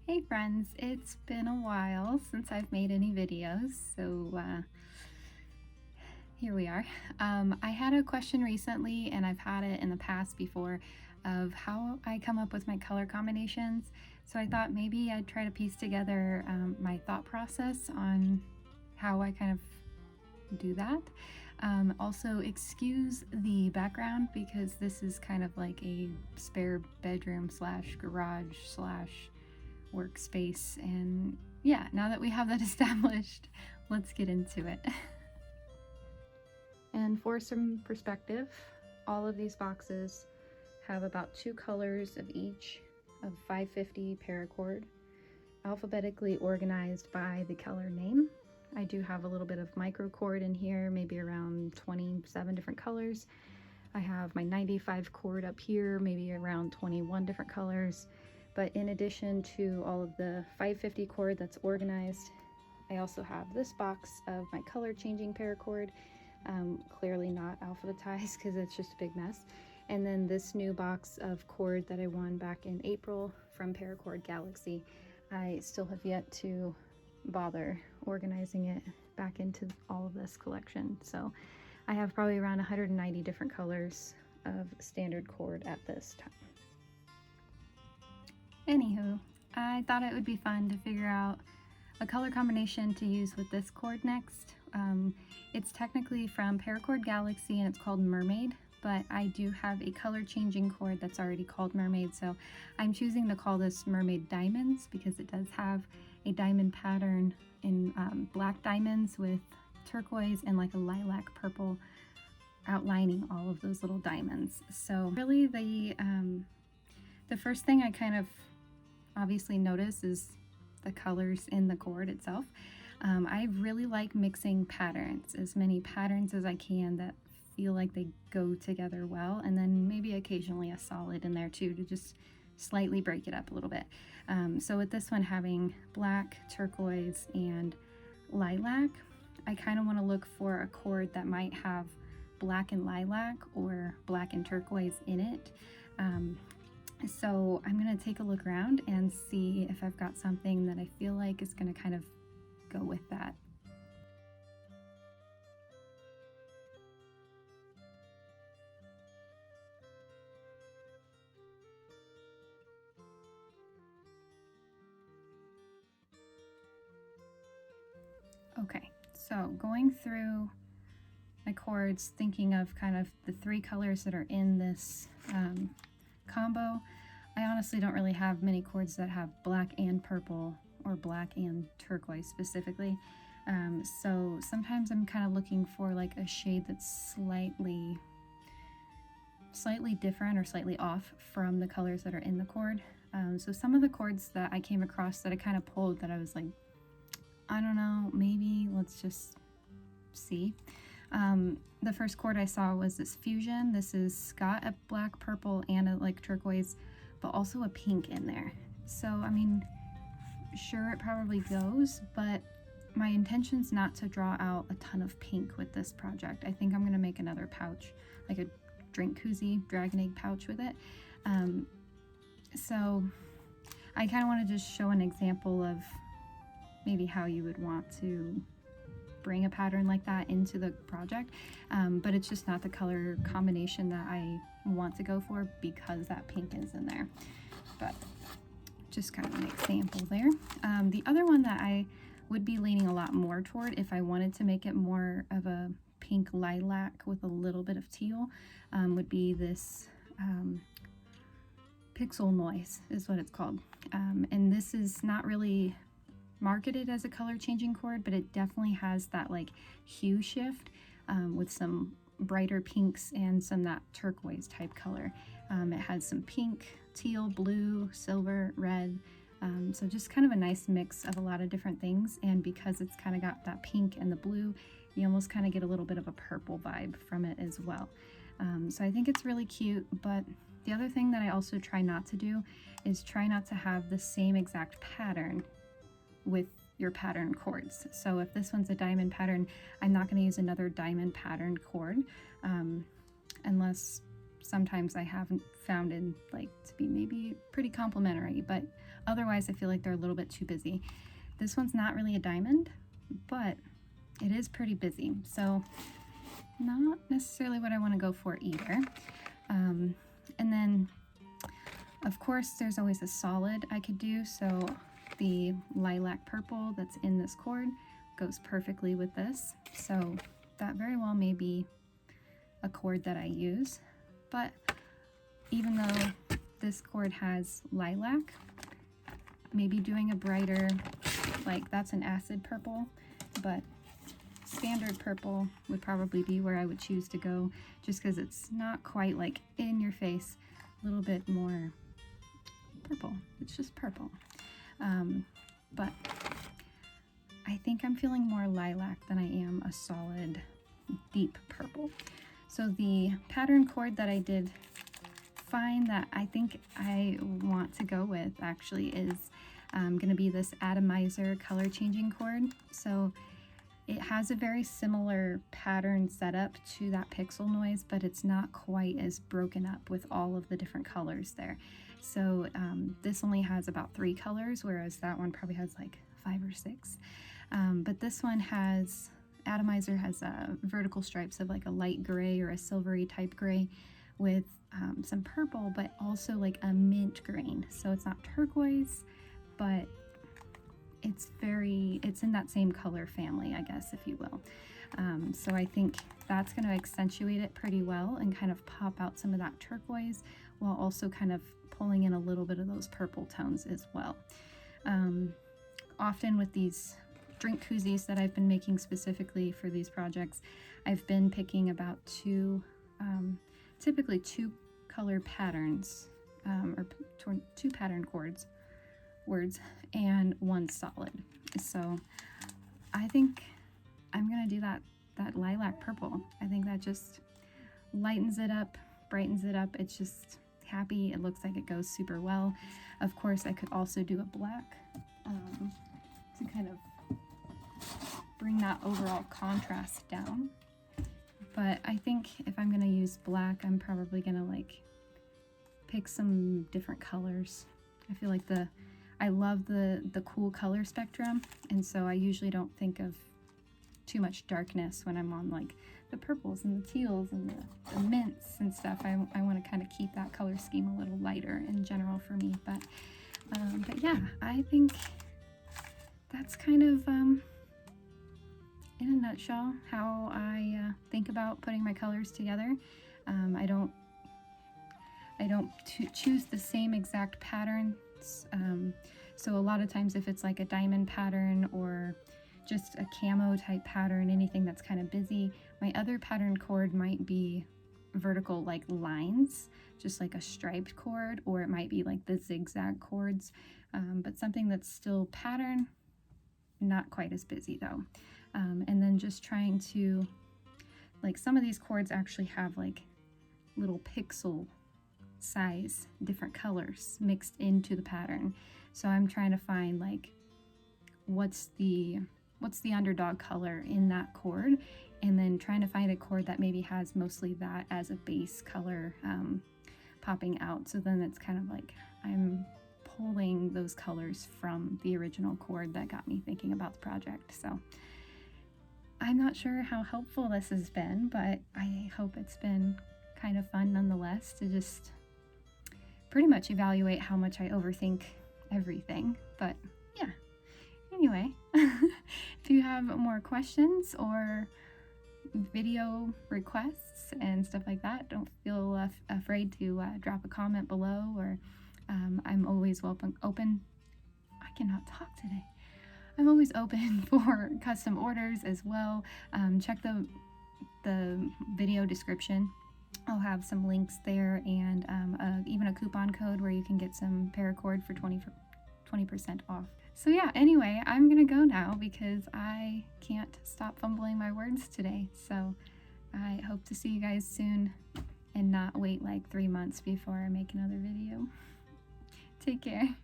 Hey friends, it's been a while since I've made any videos, so here we are. I had a question recently, and I've had it in the past before, of how I come up with my color combinations. So I thought maybe I'd try to piece together my thought process on how I kind of do that. Also, excuse the background because this is kind of like a spare bedroom slash garage slash workspace, and yeah, now that we have that established, let's get into it. And for some perspective, all of these boxes have about 2 colors of each of 550 paracord, alphabetically organized by the color name. I do have a little bit of microcord in here, maybe around 27 different colors. I have my 95 cord up here, maybe around 21 different colors. But in addition to all of the 550 cord that's organized, I also have this box of my color changing paracord, clearly not alphabetized because it's just a big mess. And then this new box of cord that I won back in April from Paracord Galaxy. I still have yet to bother organizing it back into all of this collection. So I have probably around 190 different colors of standard cord at this time. Anywho, I thought it would be fun to figure out a color combination to use with this cord next. It's technically from Paracord Galaxy and it's called Mermaid, but I do have a color changing cord that's already called Mermaid, so I'm choosing to call this Mermaid Diamonds because it does have a diamond pattern in black diamonds with turquoise and like a lilac purple outlining all of those little diamonds. So really the first thing I kind of obviously notice is the colors in the cord itself. I really like mixing patterns, as many patterns as I can that feel like they go together well, and then maybe occasionally a solid in there too to just slightly break it up a little bit. So with this one having black, turquoise, and lilac, I kind of want to look for a cord that might have black and lilac or black and turquoise in it. So I'm going to take a look around and see if I've got something that I feel like is going to kind of go with that. Okay, so going through my cords, thinking of kind of the 3 colors that are in this combo. I honestly don't really have many cords that have black and purple or black and turquoise specifically. So sometimes I'm kind of looking for like a shade that's slightly different or slightly off from the colors that are in the cord. So some of the cords that I came across that I kind of pulled that I was like, I don't know, maybe let's just see. The first cord I saw was this fusion. This is got a black, purple, and a like turquoise, but also a pink in there. So, I mean, sure, it probably goes, but my intention's not to draw out a ton of pink with this project. I think I'm gonna make another pouch, like a drink koozie dragon egg pouch with it. So I kind of want to just show an example of maybe how you would want to bring a pattern like that into the project, but it's just not the color combination that I want to go for because that pink is in there. But just kind of an example there. The other one that I would be leaning a lot more toward if I wanted to make it more of a pink lilac with a little bit of teal would be this Pixel Noise is what it's called. And this is not really marketed as a color changing cord, but it definitely has that like hue shift with some brighter pinks and some that turquoise type color. It has some pink, teal, blue, silver, red, so just kind of a nice mix of a lot of different things. And because it's kind of got that pink and the blue, you almost kind of get a little bit of a purple vibe from it as well. So I think it's really cute. But the other thing that I also try not to do is try not to have the same exact pattern with your pattern cords. So if this one's a diamond pattern, I'm not going to use another diamond pattern cord unless sometimes I haven't found in like to be maybe pretty complimentary, but otherwise I feel like they're a little bit too busy. This one's not really a diamond, but it is pretty busy, so not necessarily what I want to go for either. And then of course there's always a solid I could do, so the lilac purple that's in this cord goes perfectly with this, so that very well may be a cord that I use. But even though this cord has lilac, maybe doing a brighter, like that's an acid purple, but standard purple would probably be where I would choose to go, just because it's not quite like in your face, a little bit more purple. It's just purple. But I think I'm feeling more lilac than I am a solid deep purple. So the pattern cord that I did find that I think I want to go with actually is going to be this atomizer color changing cord. So it has a very similar pattern setup to that pixel noise, but it's not quite as broken up with all of the different colors there. So this only has about 3 colors, whereas that one probably has like 5 or 6. But this one has, atomizer has vertical stripes of like a light gray or a silvery type gray with some purple, but also like a mint green. So it's not turquoise, but it's in that same color family, I guess, if you will. So I think that's going to accentuate it pretty well and kind of pop out some of that turquoise while also kind of pulling in a little bit of those purple tones as well. Often with these drink koozies that I've been making specifically for these projects, I've been picking about typically 2 color patterns, or 2 pattern words, and 1 solid. So I think I'm gonna do that lilac purple. I think that just lightens it up, brightens it up. It's just happy. It looks like it goes super well. Of course, I could also do a black to kind of bring that overall contrast down. But I think if I'm gonna use black, I'm probably gonna like pick some different colors. I feel like I love the cool color spectrum, and so I usually don't think of too much darkness when I'm on like the purples and the teals and the mints and stuff. I want to kind of keep that color scheme a little lighter in general for me. But yeah, I think that's kind of in a nutshell how I think about putting my colors together. I don't choose the same exact patterns. So a lot of times if it's like a diamond pattern or just a camo type pattern, anything that's kind of busy, my other pattern cord might be vertical like lines, just like a striped cord, or it might be like the zigzag cords, but something that's still pattern, not quite as busy though. And then just trying to, like, some of these cords actually have like little pixel size different colors mixed into the pattern, so I'm trying to find like what's the underdog color in that cord, and then trying to find a cord that maybe has mostly that as a base color popping out, so then it's kind of like I'm pulling those colors from the original cord that got me thinking about the project. So I'm not sure how helpful this has been, but I hope it's been kind of fun nonetheless to just pretty much evaluate how much I overthink everything. But yeah, anyway, if you have more questions or video requests and stuff like that, don't feel afraid to drop a comment below, or I'm always open. I cannot talk today. I'm always open for custom orders as well. Check the video description. I'll have some links there, and even a coupon code where you can get some paracord for 20% off. So yeah, anyway, I'm gonna go now because I can't stop fumbling my words today. So I hope to see you guys soon and not wait like 3 months before I make another video. Take care.